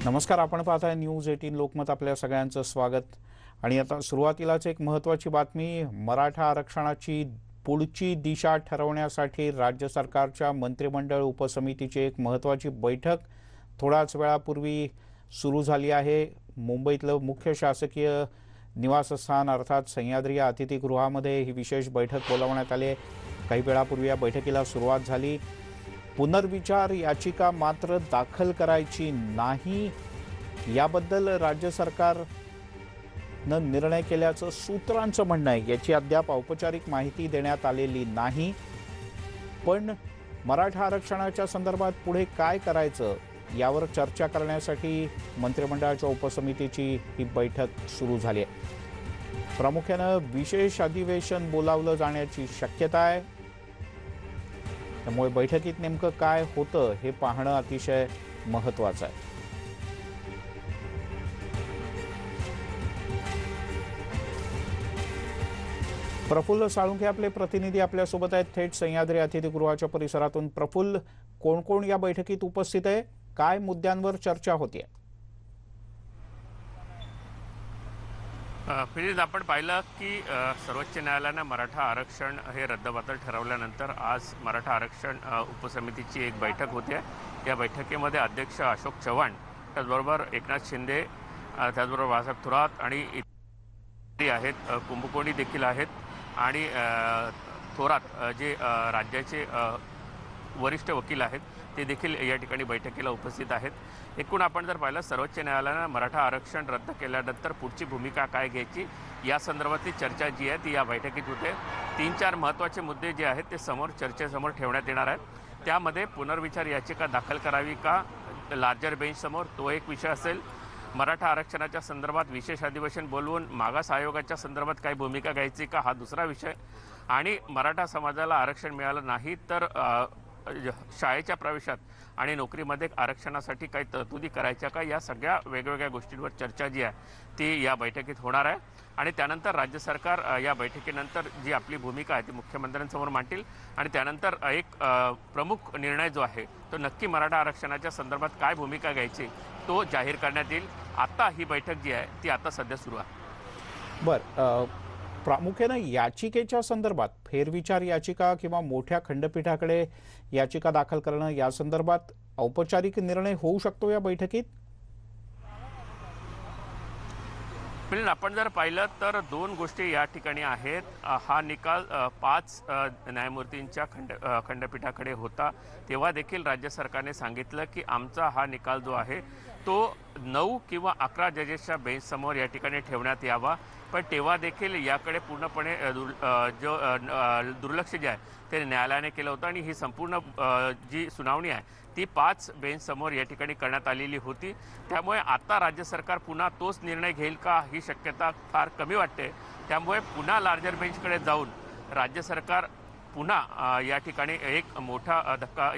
नमस्कार, आपण पाहताय न्यूज 18 लोकमत. आपल्या सगळ्यांचं स्वागत. आणि आता सुरुवातीलाच एक महत्त्वाची बातमी. मराठा आरक्षणाची पुढची दिशा ठरवण्यासाठी राज्य सरकारच्या मंत्रिमंडळ उपसमितीची एक महत्त्वाची बैठक थोड्याच वेळापूर्वी सुरू झाली आहे. मुंबईतलं मुख्य शासकीय निवासस्थान अर्थात सह्याद्री अतिथीगृहामध्ये ही विशेष बैठक बोलावण्यात आली आहे. काही वेळापूर्वी या बैठकीला सुरुवात झाली. पुनर्विचार याचिका मात्र दाखल करायची नाही याबद्दल राज्य सरकारनं निर्णय केल्याचं सूत्रांचं म्हणणं आहे. याची अद्याप औपचारिक माहिती देण्यात आलेली नाही. पण मराठा आरक्षणाच्या संदर्भात पुढे काय करायचं यावर चर्चा करण्यासाठी मंत्रिमंडळाच्या उपसमितीची ही बैठक सुरू झाली आहे. प्रामुख्यानं विशेष अधिवेशन बोलावलं जाण्याची शक्यता आहे. त्यामुळे बैठकीत नेमकं काय होतं हे पाहणं अतिशय महत्त्वाचं आहे. प्रफुल्ल साळुंखे आपले प्रतिनिधी आपल्यासोबत आहेत थेट सह्याद्री अतिथीगृहाच्या परिसरातून. प्रफुल्ल, कोण कोण या बैठकीत उपस्थित आहे? काय मुद्द्यांवर चर्चा होतीये? फिरीज, आपण पाहिलं की सर्वोच्च न्यायालयानं मराठा आरक्षण हे रद्दबातल ठरवल्यानंतर आज मराठा आरक्षण उपसमितीची एक बैठक होते. या बैठकीमध्ये अध्यक्ष अशोक चव्हाण, त्याचबरोबर एकनाथ शिंदे, त्याचबरोबर बाळासाहेब थोरात आणि इतर आहेत, कुंभकोणी देखील आहेत आणि थोरात जे राज्याचे वरिष्ठ वकील आहेत ते देखील या ठिकाणी बैठकीला उपस्थित आहेत. एकूण आपण जर पाहिलं, सर्वोच्च न्यायालयानं मराठा आरक्षण रद्द केल्यानंतर पुढची भूमिका काय घ्यायची या संदर्भातली चर्चा जी आहे ती या बैठकीत होते. 3-4 महत्त्वाचे मुद्दे जे आहेत ते समोर चर्चेसमोर ठेवण्यात येणार आहेत. त्यामध्ये पुनर्विचार याचिका दाखल करावी का लार्जर बेंचसमोर, तो एक विषय असेल. मराठा आरक्षणाच्या संदर्भात विशेष अधिवेशन बोलवून मागास आयोगाच्या संदर्भात काही भूमिका घ्यायची का, हा दुसरा विषय. आणि मराठा समाजाला आरक्षण मिळालं नाही तर शाळेच्या प्रवेशात आणि नोकरीमध्ये आरक्षणासाठी काही तरतुदी करायच्या का, या सगळ्या वेगवेगळ्या गोष्टींवर चर्चा जी आहे ती या बैठकीत होणार आहे. आणि त्यानंतर राज्य सरकार या बैठकीनंतर जी आपली भूमिका आहे ती मुख्यमंत्र्यांसमोर मांडतील आणि त्यानंतर एक प्रमुख निर्णय जो आहे तो नक्की मराठा आरक्षणाच्या संदर्भात काय भूमिका घ्यायची तो जाहीर करण्यात येईल. आता ही बैठक जी आहे ती आता सध्या सुरू आहे. बरं, प्रामुख्यानं याचिकेच्या संदर्भात फेरविचार याचिका किंवा मोठ्या खंडपीठाकडे याचिका दाखल करणं या संदर्भात औपचारिक निर्णय होऊ शकतो या बैठकीत? आपण जर पाहिलं तर 2 गोष्टी या ठिकाणी आहेत. हा निकाल 5 न्यायमूर्तींच्या खंडपीठाकडे होता. तेव्हा देखील राज्य सरकारने सांगितलं की आमचा हा निकाल जो आहे तो 9 किंवा 11 जजेसच्या बेंचसमोर या ठिकाणी ठेवण्यात यावा. पण तेव्हा देखील याकडे पूर्णपणे दुर्लक्ष जे आहे ते न्यायालयाने केलं होतं आणि ही संपूर्ण जी सुनावणी आहे ती 5 बेंचसमोर या ठिकाणी करण्यात आलेली होती. त्यामुळे आता राज्य सरकार पुन्हा तोच निर्णय घेईल का, ही शक्यता फार कमी वाटते. त्यामुळे पुन्हा लार्जर बेंचकडे जाऊन राज्य सरकार पुन्हा या ठिकाणी एक मोठा धक्का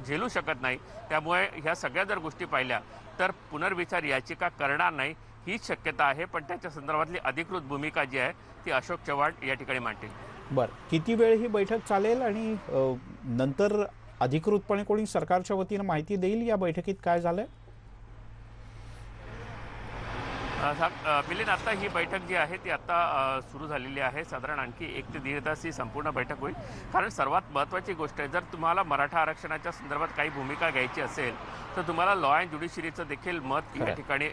झेलू शकत नाही. त्यामुळे ह्या सगळ्या जर गोष्टी पाहिल्या तर पुनर्विचार याचिका करणार नाही हीच शक्यता आहे. पण त्याच्या संदर्भातली अधिकृत भूमिका जी आहे ती अशोक चव्हाण या ठिकाणी मांडतील. बरं, किती वेळ ही बैठक चालेल आणि नंतर अधिकृतपणे कोणी सरकारच्या वतीनं माहिती देईल या बैठकीत काय झालंय? मिलिंद, आता ही बैठक जी आहे ती आता सुरू झालेली आहे. साधारण आणखी 1 ते 1.5 तास ही संपूर्ण बैठक होईल. कारण सर्वात महत्त्वाची गोष्ट आहे, जर तुम्हाला मराठा आरक्षणाच्या संदर्भात काही भूमिका घ्यायची असेल तर तुम्हाला लॉ अँड ज्युडिशरीचं देखील मत या ठिकाणी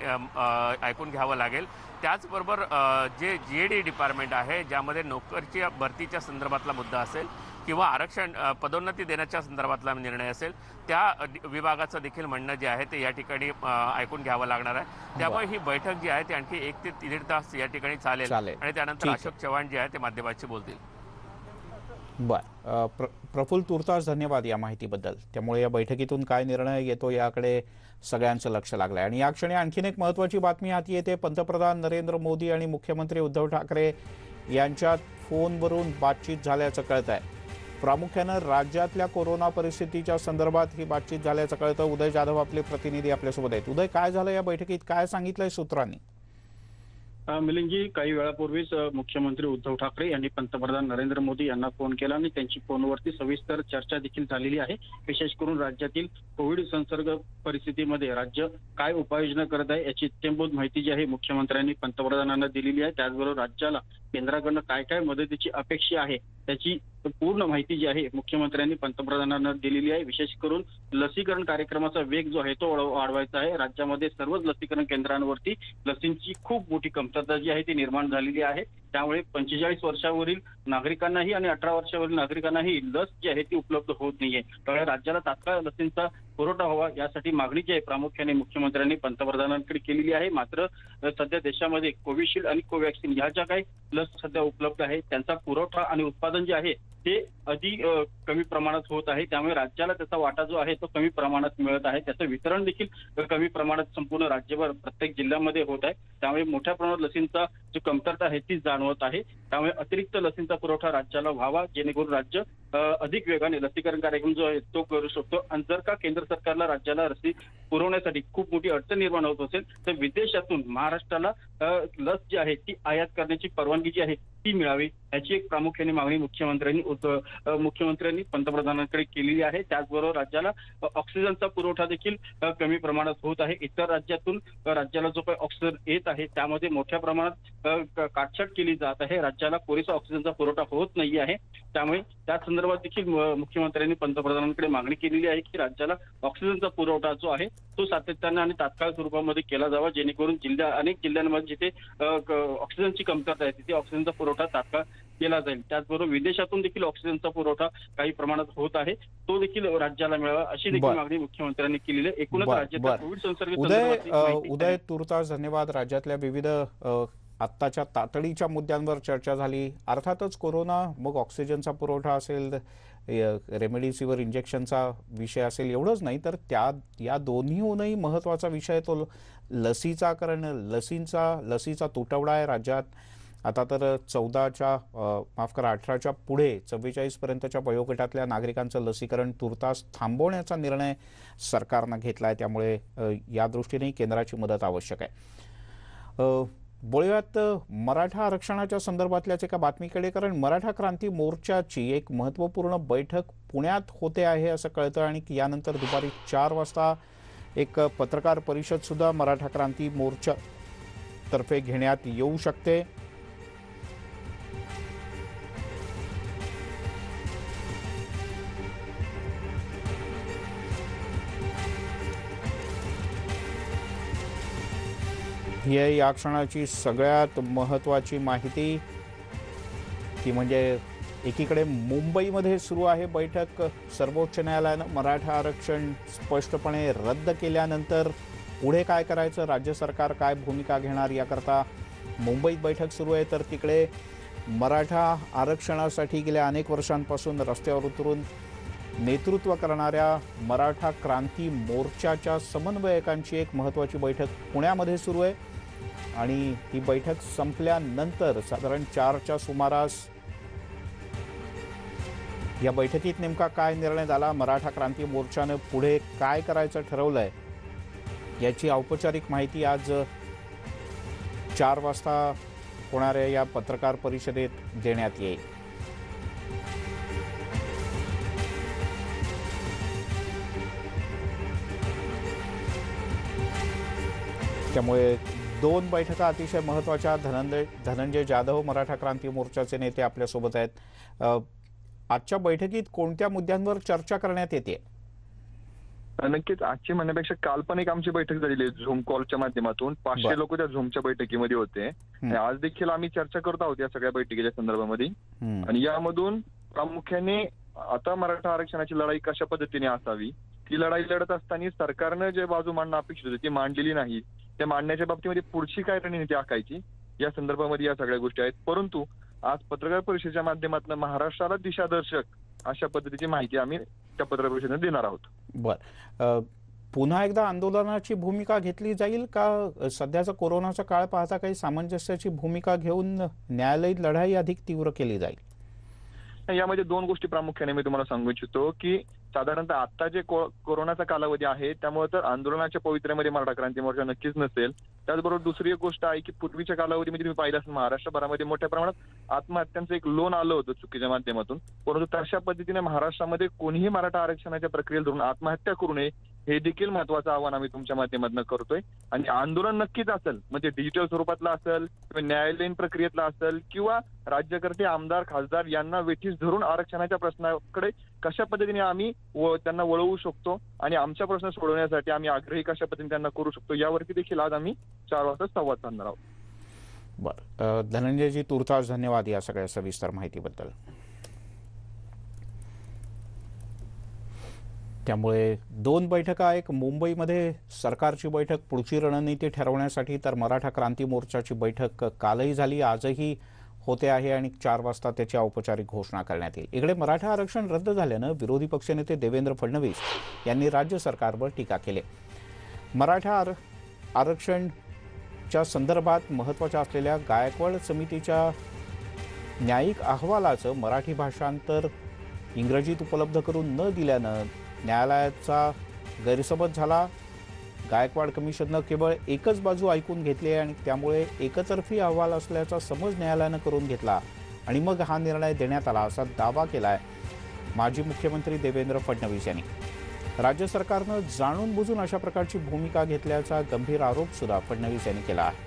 ऐकून घ्यावं लागेल. त्याचबरोबर जे GAD डिपार्टमेंट आहे ज्यामध्ये नोकरीच्या भरतीच्या संदर्भातला मुद्दा असेल किंवा आरक्षण पदोन्नती देण्याच्या संदर्भातला निर्णय असेल, त्या विभागाचं देखील म्हणणं जे आहे ते या ठिकाणी ऐकून घ्यावं लागणार आहे. त्यामुळे ही बैठक जी आहे ती आणखी 1 ते 1.5 तास या ठिकाणी चालेल आणि त्यानंतर अशोक चव्हाण जे आहे ते माध्यमांशी बोलतील. बरं, प्रफुल्ल, तुर्तास धन्यवाद या माहितीबद्दल. त्यामुळे या बैठकीतून काय निर्णय येतो याकडे सगळ्यांचं लक्ष लागलंय. आणि या क्षणी आणखीन एक महत्त्वाची बातमी हाती येते. पंतप्रधान नरेंद्र मोदी आणि मुख्यमंत्री उद्धव ठाकरे यांच्यात फोनवरून बातचीत झाल्याचं कळत आहे. प्रामुख्यानं राज्यातल्या कोरोना परिस्थितीच्या संदर्भात ही बातचीत झाल्याचं कळतं. उदय जाधव आपले प्रतिनिधी आपल्यासोबत आहेत. उदय, काय झालं या बैठकीत, काय सांगितलंय सूत्रांनी? मिलिंदजी, काही वेळापूर्वीच मुख्यमंत्री उद्धव ठाकरे यांनी पंतप्रधान नरेंद्र मोदी यांना फोन केला आणि त्यांची फोनवरती सविस्तर चर्चा देखील झालेली आहे. विशेष करून राज्यातील कोविड संसर्ग परिस्थितीमध्ये राज्य काय उपाययोजना करत आहे याची इत्यंभूत माहिती जी आहे मुख्यमंत्र्यांनी पंतप्रधानांना दिलेली आहे. त्याचबरोबर राज्याला केंद्राकडनं काय काय मदतीची अपेक्षा आहे त्याची पूर्ण माहिती जी आहे मुख्यमंत्र्यांनी पंतप्रधानांना दिलेली आहे. विशेष करून लसीकरण कार्यक्रमाचा वेग जो आहे तो वाढवायचा आहे. राज्यामध्ये सर्वच लसीकरण केंद्रांवरती लसींची खूप मोठी कमतरता जी आहे ती निर्माण झालेली आहे. त्यामुळे 45 वर्षावरील नागरिकांनाही आणि 18 वर्षावरील नागरिकांनाही लस जी आहे ती उपलब्ध होत नाहीये. त्यामुळे राज्याला तात्काळ लसींचा पुरवठा व्हावा यासाठी मागणी जी आहे प्रामुख्याने मुख्यमंत्र्यांनी पंतप्रधानांकडे केलेली आहे. मात्र सध्या देशामध्ये कोविशिल्ड आणि कोवॅक्सिन ह्या ज्या काही लस सध्या उपलब्ध आहे त्यांचा पुरवठा आणि उत्पादन जे आहे ते अधिक कमी प्रमाणात होत आहे. त्यामुळे राज्याला त्याचा वाटा जो आहे तो कमी प्रमाणात मिळत आहे. त्याचं वितरण देखील कमी प्रमाणात संपूर्ण राज्यभर प्रत्येक जिल्ह्यामध्ये होत आहे. त्यामुळे मोठ्या प्रमाणात लसींचा जो कमतरता आहे ती जाणवत आहे. त्यामुळे अतिरिक्त लसींचा पुरवठा राज्याला व्हावा जेणेकरून राज्य अधिक वेगाने लसीकरण कार्यक्रम जो आहे तो करू शकतो. आणि जर का केंद्र सरकारला राज्याला लसी पुरवण्यासाठी खूप मोठी अडचण निर्माण होत असेल तर विदेशातून महाराष्ट्राला लस जी आहे ती आयात करण्याची परवानगी जी आहे ती मिळावी याची एक प्रामुख्याने मागणी मुख्यमंत्र्यांनी पंतप्रधानांकडे केलेली आहे. त्याचबरोबर राज्याला ऑक्सिजनचा पुरवठा देखील कमी प्रमाणात होत आहे. इतर राज्यातून राज्याला जो काही ऑक्सिजन येत आहे त्यामध्ये मोठ्या प्रमाणात काटछाट केली जात आहे. राज्याला पुरेसा ऑक्सिजनचा पुरवठा होत नाही आहे. त्यामुळे त्या संदर्भात देखील मुख्यमंत्र्यांनी पंतप्रधानांकडे मागणी केलेली आहे की राज्याला ऑक्सिजनचा पुरवठा जो आहे तो सातत्याने आणि तात्काळ स्वरूपामध्ये केला जावा जेणेकरून अनेक जिल्ह्यांमध्ये जिथे ऑक्सिजनची कमतरता आहे तिथे ऑक्सिजनचा पुरवठा तात्काळ केला जाईल. त्याचबरोबर विदेशातून देखील ऑक्सिजनचा पुरवठा काही प्रमाणात होत आहे तो देखील राज्याला मिळावा अशी देखील मागणी मुख्यमंत्र्यांनी केलेली आहे. एकूणच राज्याचा कोविड संसर्ग उदय तुर्तास धन्यवाद. राज्यातल्या विविध आत्ताच्या तातडीच्या मुद्द्यांवर चर्चा झाली. अर्थातच कोरोना, मग ऑक्सिजनचा पुरवठा असेल, रेमडेसिवीर इंजेक्शनचा विषय असेल, एवढंच नाही तर या दोन्हीहूनही महत्त्वाचा विषय तो लसीचा, कारण लसीचा तुटवडा आहे राज्यात. आता तर 18च्या पुढे 44 पर्यंतच्या वयोगटातल्या नागरिकांचं लसीकरण तुर्तास थांबवण्याचा निर्णय सरकारनं घेतला आहे. त्यामुळे या दृष्टीने केंद्राची मदत आवश्यक आहे. बोलूयात मराठा आरक्षणाच्या संदर्भातल्याच एका बातमीकडे, कारण मराठा क्रांती मोर्चाची एक महत्त्वपूर्ण बैठक पुण्यात होते आहे असं कळतं आणि यानंतर दुपारी 4 वाजता एक पत्रकार परिषद सुद्धा मराठा क्रांती मोर्चा तर्फे घेण्यात येऊ शकते. ही आहे या क्षणाची सगळ्यात महत्त्वाची माहिती, ती म्हणजे एकीकडे मुंबईमध्ये सुरू आहे बैठक. सर्वोच्च न्यायालयानं मराठा आरक्षण स्पष्टपणे रद्द केल्यानंतर पुढे काय करायचं, राज्य सरकार काय भूमिका घेणार याकरता मुंबईत बैठक सुरू आहे. तर तिकडे मराठा आरक्षणासाठी गेल्या अनेक वर्षांपासून रस्त्यावर उतरून नेतृत्व करणाऱ्या मराठा क्रांती मोर्चाच्या समन्वयकांची एक महत्त्वाची बैठक पुण्यामध्ये सुरू आहे आणि ही बैठक संपल्यानंतर साधारण 4च्या सुमारास या बैठकीत नेमका काय निर्णय झाला, मराठा क्रांती मोर्चानं पुढे काय करायचं ठरवलंय याची औपचारिक माहिती आज 4 वाजता होणाऱ्या या पत्रकार परिषदेत देण्यात येईल. त्यामुळे 2 बैठका अतिशय महत्त्वाच्या. धनंजय जाधव मराठा क्रांती मोर्चाचे नेते आपल्यासोबत आहेत. आजच्या बैठकीत कोणत्या मुद्द्यांवर चर्चा करण्यात येते? नक्कीच आजची म्हणण्यापेक्षा काल पण एक आमची बैठक झालेली आहे झूम कॉलच्या माध्यमातून. 500 लोक त्या झूमच्या बैठकीमध्ये होते. आज देखील आम्ही चर्चा करत आहोत या सगळ्या बैठकीच्या संदर्भामध्ये. आणि यामधून प्रामुख्याने आता मराठा आरक्षणाची लढाई कशा पद्धतीने असावी, ती लढाई लढत असताना सरकारनं जे बाजू मांडणं अपेक्षित होती ती मांडलेली नाही. त्या मांडण्याच्या बाबतीमध्ये पुढची काय रणनीती आखायची या संदर्भामध्ये या सगळ्या गोष्टी आहेत. परंतु आज पत्रकार परिषदेच्या माध्यमातून महाराष्ट्राला दिशादर्शक अशा पद्धतीची माहिती आम्ही त्या पत्रकार परिषदेने देणार आहोत. बर, पुन्हा एकदा आंदोलनाची भूमिका घेतली जाईल का सध्याचा कोरोनाचा काळ पाहता काही सामंजस्याची भूमिका घेऊन न्यायालयीन लढाई अधिक तीव्र केली जाईल? यामध्ये दोन गोष्टी प्रामुख्याने मी तुम्हाला सांगू इच्छितो की साधारणतः आता जे कोरोनाचा कालावधी आहे त्यामुळे तर आंदोलनाच्या पवित्र्यामध्ये मराठा क्रांती मोर्चा नक्कीच नसेल. त्याचबरोबर दुसरी एक गोष्ट आहे की पूर्वीच्या कालावधीमध्ये तुम्ही पाहिलं असेल महाराष्ट्रभरामध्ये मोठ्या प्रमाणात आत्महत्यांचं एक लोन आलं होतं चुकीच्या माध्यमातून. परंतु तशा पद्धतीने महाराष्ट्रामध्ये कोणीही मराठा आरक्षणाच्या प्रक्रियेला धरून आत्महत्या करू नये हे देखील महत्वाचं आवाहन आम्ही तुमच्या माध्यमातून करतोय. आणि आंदोलन नक्कीच असेल म्हणजे डिजिटल स्वरूपातलं असेल किंवा न्यायालयीन प्रक्रियेतला असेल किंवा राज्यकर्ते आमदार खासदार यांना वेठीस धरून आरक्षणाच्या प्रश्नाकडे कशा पद्धतीने आम्ही त्यांना वळवू शकतो आणि आमचा प्रश्न सोडवण्यासाठी आम्ही आग्रही कशा पद्धतीने त्यांना करू शकतो यावरती देखील आज आम्ही 4 वाजता संवाद साधणार आहोत. बरं, धनंजयजी तुर्तास धन्यवाद या सगळ्या सविस्तर माहितीबद्दल. त्यामुळे 2 बैठका, एक मुंबईमध्ये सरकारची बैठक पुढची रणनीती ठरवण्यासाठी, तर मराठा क्रांती मोर्चाची बैठक कालही झाली, आजही होते आहे आणि 4 वाजता त्याची औपचारिक घोषणा करण्यात येईल. इकडे मराठा आरक्षण रद्द झाल्यानं विरोधी पक्षनेते देवेंद्र फडणवीस यांनी राज्य सरकारवर टीका केली. मराठा आरक्षणच्या संदर्भात महत्त्वाच्या असलेल्या गायकवाड समितीच्या न्यायिक अहवालाचं मराठी भाषांतर इंग्रजीत उपलब्ध करून न दिल्यानं न्यायालयाचा गैरसमज झाला. गायकवाड कमिशननं केवळ एकच बाजू ऐकून घेतली आणि त्यामुळे एकतर्फी अहवाल असल्याचा समज न्यायालयानं करून घेतला आणि मग हा निर्णय देण्यात आला असा दावा केलाय माजी मुख्यमंत्री देवेंद्र फडणवीस यांनी. राज्य सरकारनं जाणून बुजून अशा प्रकारची भूमिका घेतल्याचा गंभीर आरोप सुद्धा फडणवीस यांनी केला आहे.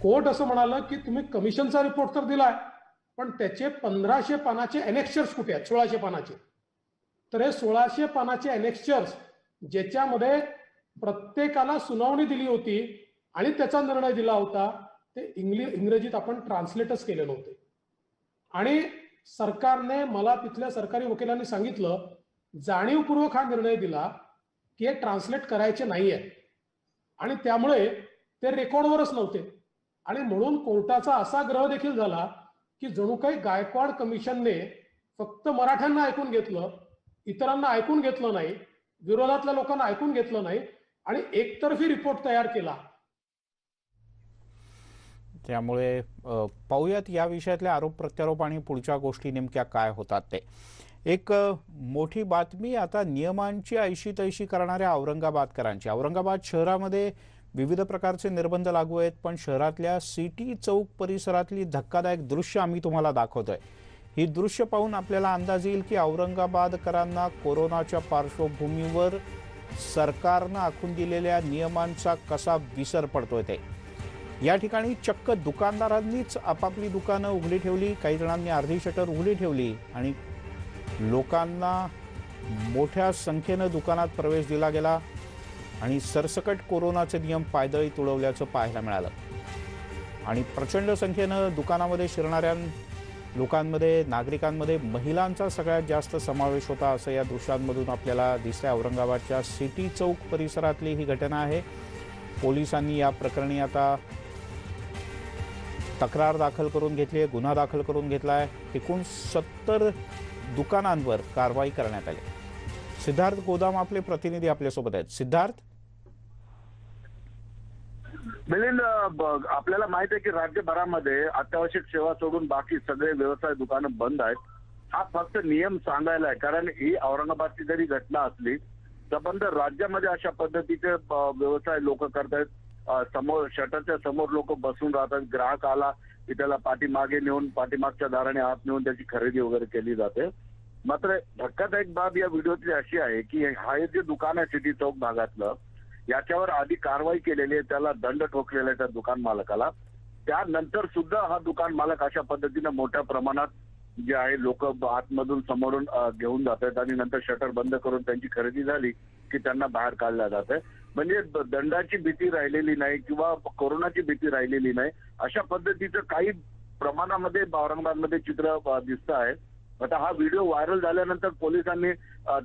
कोर्ट असं म्हणालं की तुम्ही कमिशनचा रिपोर्ट तर दिलाय पण त्याचे 1500 पानाचे एनेक्स्चर्स कुठे आहेत? 1600 पानाचे. तर हे 1600 पानाचे एनेक्स्चर्स ज्याच्यामध्ये प्रत्येकाला सुनावणी दिली होती आणि त्याचा निर्णय दिला होता ते इंग्रजीत आपण ट्रान्सलेटच केले नव्हते. आणि सरकारने मला तिथल्या सरकारी वकिलांनी सांगितलं जाणीवपूर्वक हा निर्णय दिला की हे ट्रान्सलेट करायचे नाहीये आणि त्यामुळे ते रेकॉर्डवरच नव्हते. आणि म्हणून कोर्टाचा असा ग्रह देखील झाला की जणू काही गायकवाड कमिशनने फक्त मराठ्यांना ऐकून घेतलं, इतरांना ऐकून घेतलं नाही, विरोधातल्या लोकांना ऐकून घेतलं नाही आणि एकतर्फी रिपोर्ट तयार केला. त्यामुळे पाहूयात या विषयातले आरोप प्रत्यारोप आणि पुढच्या गोष्टी नेमक्या काय होतात ते. एक मोठी बातमी आता नियमांची ऐशी तैशी करणाऱ्या औरंगाबादकरांची. औरंगाबाद शहरामध्ये विविध प्रकारचे निर्बंध लागू आहेत पण शहरातल्या सिटी चौक परिसरातली धक्कादायक दृश्य आम्ही तुम्हाला दाखवतोय. ही दृश्य पाहून आपल्याला अंदाज येईल की औरंगाबादकरांना कोरोनाच्या पार्श्वभूमीवर सरकारनं आखून दिलेल्या नियमांचा कसा विसर पडतोय ते. या ठिकाणी चक्क दुकानदारांनीच आपापली दुकानं उघडी ठेवली, काही जणांनी अर्धी शटर उघडी ठेवली आणि लोकांना मोठ्या संख्येनं दुकानात प्रवेश दिला गेला आणि सरसकट कोरोनाचे नियम पायदळी तुडवल्याचं पाहायला मिळालं. आणि प्रचंड संख्येनं दुकानामध्ये शिरणाऱ्या लोकांमध्ये, नागरिकांमध्ये महिलांचा सगळ्यात जास्त समावेश होता असं या दृश्यांमधून आपल्याला दिसतंय. औरंगाबादच्या सिटी चौक परिसरातली ही घटना आहे. पोलिसांनी या प्रकरणी आता तक्रार दाखल करून घेतली आहे, गुन्हा दाखल करून घेतला आहे. एकूण 70 दुकानांवर कारवाई करण्यात आली. सिद्धार्थ गोदाम आपले प्रतिनिधी आपल्यासोबत आहेत. सिद्धार्थ, मिलिंद, आपल्याला माहित आहे की राज्यभरामध्ये अत्यावश्यक सेवा सोडून बाकी सगळे व्यवसाय दुकानं बंद आहेत. हा फक्त नियम सांगायला आहे कारण ही औरंगाबादची जरी घटना असली संबंध राज्यामध्ये अशा पद्धतीचे व्यवसाय लोक करतायत. समोर शटरच्या समोर लोक बसून राहतात, ग्राहक आला की त्याला पाठीमागे नेऊन पाठीमागच्या दाराने आत नेऊन त्याची खरेदी वगैरे केली जाते. मात्र धक्कादायक बाब या व्हिडिओतली अशी आहे की हा जे दुकान आहे सिटी चौक भागातलं याच्यावर आधी कारवाई केलेली आहे, त्याला दंड ठोकलेला आहे त्या दुकान मालकाला. त्यानंतर सुद्धा हा दुकान मालक अशा पद्धतीनं मोठ्या प्रमाणात जे आहे लोक आतमधून समोरून घेऊन जात आहेत आणि नंतर शटर बंद करून त्यांची खरेदी झाली की त्यांना बाहेर काढलं जात आहे. म्हणजे दंडाची भीती राहिलेली नाही किंवा कोरोनाची भीती राहिलेली नाही. अशा पद्धतीचं काही प्रमाणामध्ये औरंगाबादमध्ये चित्र दिसतं आहे. आता हा व्हिडिओ व्हायरल झाल्यानंतर पोलिसांनी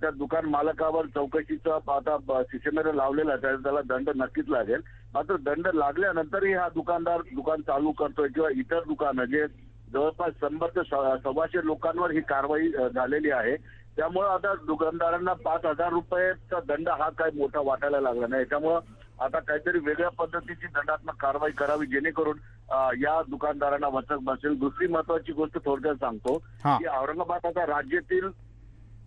त्या दुकान मालकावर चौकशीचा आता शिक्षेमेर लावलेला आहे, त्याला दंड नक्कीच लागेल. मात्र दंड लागल्यानंतरही हा दुकानदार दुकान चालू करतोय किंवा इतर दुकानं जे जवळपास 100 ते 125 लोकांवर ही कारवाई झालेली आहे त्यामुळे आता दुकानदारांना 5,000 रुपयेचा दंड हा काय मोठा वाटायला लागला नाही. त्यामुळं आता काहीतरी वेगळ्या पद्धतीची दंडात्मक कारवाई करावी जेणेकरून या दुकानदारांना वचक बसेल. दुसरी महत्वाची गोष्ट थोडक्यात सांगतो की औरंगाबाद आता राज्यातील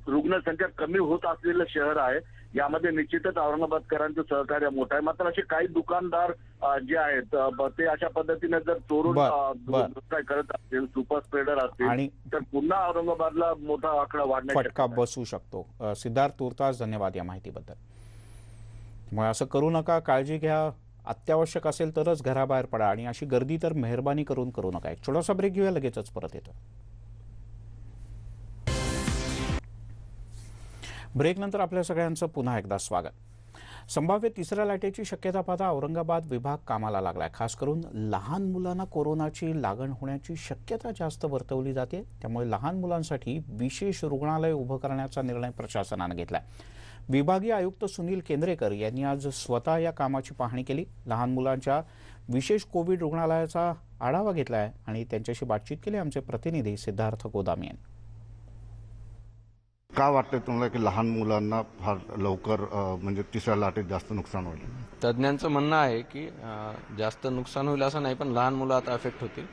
रुग्णसंख्या कमी होत असलेलं शहर आहे. यामध्ये निश्चितच औरंगाबादकरांचं सहकार्य मोठं आहे. मात्र असे काही दुकानदार जे आहेत ते अशा पद्धतीने जर चोरून काय करत असतील, सुपर स्प्रेडर असतील तर पुन्हा औरंगाबादला मोठा आकडा वाढण्याचा फटका बसू शकतो. सिद्धार्थ तुर्तास धन्यवाद या माहितीबद्दल. मग असं करू नका, काळजी घ्या. अत्यावश्यक असेल तरच घराबाहेर पडा आणि अशी गर्दी तर मेहरबानी करून करू नका. एक छोटासा ब्रेक घेऊया, लगेचच परत येतो. ब्रेक नंतर आपल्या सगळ्यांचं पुन्हा एकदा स्वागत. संभाव्य तिसऱ्या लाटेची शक्यता पाहता औरंगाबाद विभाग कामाला लागलाय. खास करून लहान मुलांना कोरोनाची लागण होण्याची शक्यता जास्त वर्तवली जाते. त्यामुळे लहान मुलांसाठी विशेष रुग्णालय उभं करण्याचा निर्णय प्रशासनाने घेतलाय. विभागीय आयुक्त सुनील केंद्रेकर यांनी आज स्वतः या कामाची पाहणी केली. लहान मुलांच्या विशेष कोविड रुग्णालयाचा आढावा घेतलाय आणि त्यांच्याशी बातचीत केली आमचे प्रतिनिधी सिद्धार्थ गोदामी यांनी. काय वाटतं तुम्हाला की लहान मुलांना फार लवकर म्हणजे तिसऱ्या लाटेत जास्त नुकसान होईल? तज्ज्ञांचं म्हणणं आहे की जास्त नुकसान होईल असं नाही, पण लहान मुलं आता अफेक्ट होतील.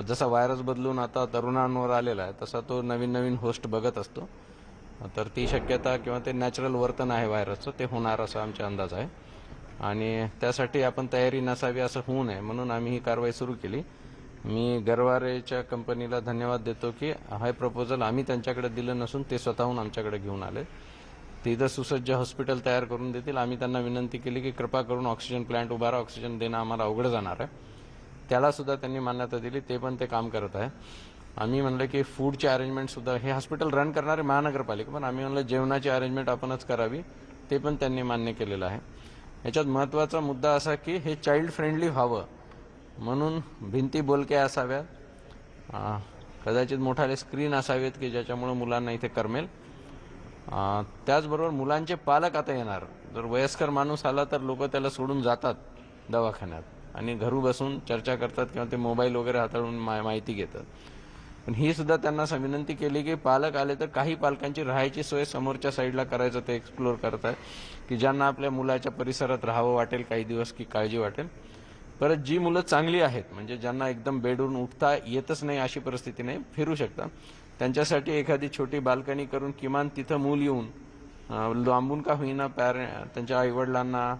जसा व्हायरस बदलून आता तरुणांवर आलेला आहे तसा तो नवीन नवीन होस्ट बघत असतो. तर ती शक्यता किंवा ते नॅचरल वर्तन आहे व्हायरसचं ते होणार असा आमचा अंदाज आहे आणि त्यासाठी आपण तयारी नसावी असं होऊ नये म्हणून आम्ही ही कारवाई सुरू केली. मी गरवारेच्या कंपनीला धन्यवाद देतो की हा प्रपोजल आम्ही त्यांच्याकडे दिलं नसून ते स्वतःहून आमच्याकडे घेऊन आले. ते इथं सुसज्ज हॉस्पिटल तयार करून देतील. आम्ही त्यांना विनंती केली की कृपा करून ऑक्सिजन प्लांट उभारा, ऑक्सिजन देणं आम्हाला अवघड जाणार आहे. त्याला सुद्धा त्यांनी मान्यता दिली, ते पण ते काम करत आहे. आम्ही म्हणलं की फूडची अरेंजमेंट सुद्धा हे हॉस्पिटल रन करणारे महानगरपालिका, पण आम्ही म्हणलं जेवणाची अरेंजमेंट आपणच करावी, ते पण त्यांनी मान्य केलेलं आहे. याच्यात महत्त्वाचा मुद्दा असा की हे चाइल्ड फ्रेंडली व्हावं म्हणून भिंती बोलक्या असाव्यात, कदाचित मोठाले स्क्रीन असावेत की ज्याच्यामुळे मुलांना इथे करमेल. त्याचबरोबर मुलांचे पालक आता येणार. जर वयस्कर माणूस आला तर लोक त्याला सोडून जातात दवाखान्यात आणि घरू बसून चर्चा करतात किंवा ते मोबाईल वगैरे हाताळून माहिती घेतात. पण ही सुद्धा त्यांना विनंती केली की पालक आले तर काही पालकांची राहायची सोय समोरच्या साईडला करायचं ते एक्सप्लोर करत आहे की ज्यांना आपल्या मुलाच्या परिसरात राहावं वाटेल काही दिवस की काळजी वाटेल. परत जी मुलं चांगली आहेत म्हणजे ज्यांना एकदम बेडवरून उठता येतच नाही अशी परिस्थिती नाही, फिरू शकतात, त्यांच्यासाठी एखादी छोटी बाल्कनी करून किमान तिथं मूल येऊन लांबून का होईना त्यांच्या आईवडिलांना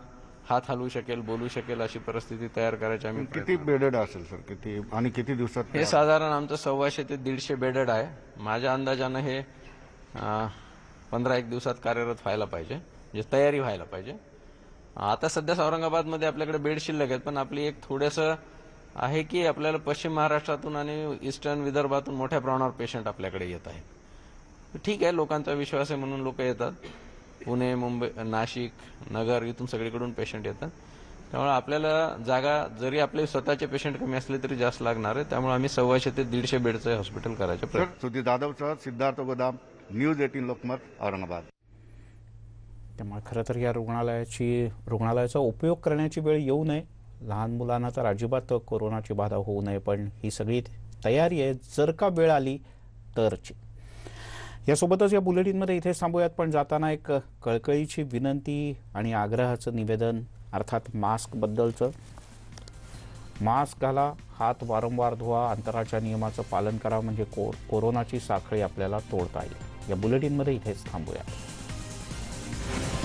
हात हलवू शकेल, बोलू शकेल अशी परिस्थिती तयार करायची आम्ही. किती बेडेड असेल सर, किती आणि किती दिवसात? हे साधारण आमचं 100 ते 150 बेडेड आहे. माझ्या अंदाजानं हे 15-1 दिवसात कार्यरत व्हायला पाहिजे, म्हणजे तयारी व्हायला पाहिजे. आता सध्या औरंगाबादमध्ये आपल्याकडे बेड शिल्लक आहेत, पण आपली एक थोडंसं आहे की आपल्याला पश्चिम महाराष्ट्रातून आणि ईस्टर्न विदर्भातून मोठ्या प्रमाणावर पेशंट आपल्याकडे येत आहे. ठीक आहे, लोकांचा विश्वास आहे म्हणून लोक येतात. पुणे, मुंबई, नाशिक, नगर इथून सगळीकडून पेशंट येतात. त्यामुळे आपल्याला जागा जरी आपले स्वतःचे पेशंट कमी असले तरी जास्त लागणार आहे. त्यामुळे आम्ही 100 ते 150 बेडचं हॉस्पिटल करायचं प्रयत्न. सुधीर जाधवसह सिद्धार्थ गोदाम, न्यूज 18 लोकमत, औरंगाबाद. त्यामुळे खरं तर या रुग्णालयाचा उपयोग करण्याची वेळ येऊ नये. लहान मुलांना तर अजिबात कोरोनाची बाधा होऊ नये, पण ही सगळी तयारी आहे जर का वेळ आली तरची. यासोबतच या बुलेटिनमध्ये इथे थांबूयात, पण जाताना एक कळकळीची विनंती आणि आग्रहाचं निवेदन, अर्थात मास्कबद्दलचं. मास्क घाला, हात वारंवार धुवा, अंतराच्या नियमाचं पालन करा, म्हणजे कोरोनाची साखळी आपल्याला तोडता येईल. या बुलेटिनमध्ये इथेच थांबूया.